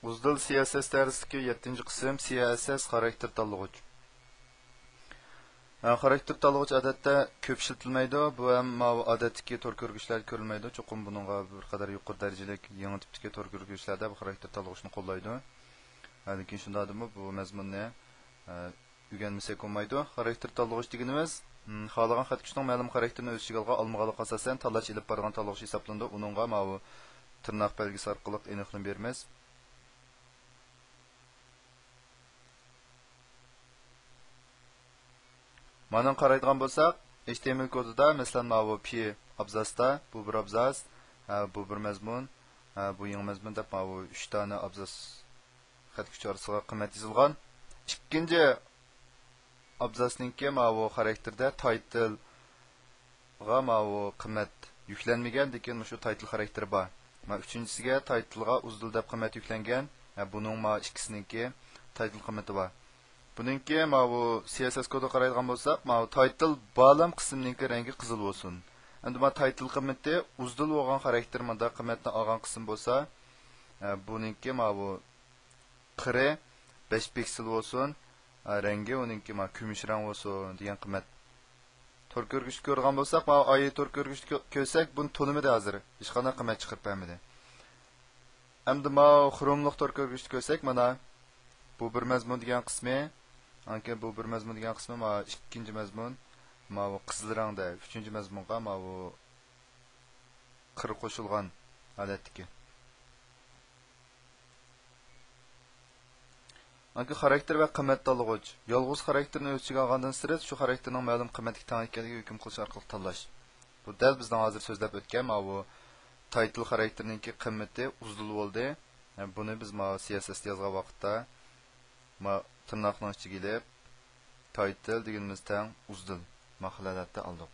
Uzdil CSS dərsidəki 7-ci qism CSS xarakter tanlagıç. Xarakter tanlagıç odatda ko'p ishlatilmaydi. Bu ham odatdagi tor ko'rgishlarda ko'rilmaydi. Cho'qim buningga bir qadar yuqori darajalik yangi tipdagi tor ko'rgishlarda bu xarakter tanlagıchni qo'llaydi. Lekin shundadimi bu mazmunni o'rganmasak bo'lmaydi. Xarakter tanlagıch deganimiz xohlagan xatkishning ma'lum xarakterini o'z ichiga olmaganlik asosan tanlash ilib borgan tanlagıch hisoblanadi. Uningga bu tirnoq belgisi orqali aniqlik beramiz. Mana qaraydigan bo'lsak, HTML kodida, masalan, bu p abzasda, bu bir abzas, bu bir mazmun, bu yangi mazmun deb bu 3 dona abzas xatkich orasiga qiymat yozilgan. Ikkinchi abzasninki bu xarakterda title ga bu qiymat yuklanmagan, lekin shu title xarakteri bor. Uchinchisiga title ga uzdil deb qiymat yuklangan. Buning ikkisiniki title qiymati bor. Buningki bu CSS kodu qaraydigan bo'lsak, title balam qismninki rangi qizil bo'lsin. Endi bu title qiymati uzdil bo'lgan xarakter menda qiymatni olgan qism bo'lsa, buningki bu qiri 5 piksel bo'lsin, rangi uningki kumush rang bo'lsin degan qiymat. Tor ko'rgich ko'rgan bo'lsak, oyi tor ko'rgich ko'rsak, buni to'nimida hozir hech qanday qiymat chiqarib bermadi. Endi xromliq tor ko'rgich ko'rsak, mana bu bir mazmun degan qismi, anki bu bir mazmun degan qismi ikkinchi mazmun, bu qizil rangda, uchinchi mazmunga bu qir qo'shilgan holatdagi. Anki xarakter va qiymat tanlag'ich. Yolg'iz xarakterni o'z ichiga olgandan sirat shu xarakterning ma'lum qiymatga teng ekanligiga hukm qilish orqali tanlash. Bu dal bizning hozir so'zlab o'tgan bu title xarakterininki qiymati uzdil bo'ldi. Buni biz CSS yozgan vaqtda tirnoqning ichiga ilib title deganimiz teng uzdil mahlalatda oldik.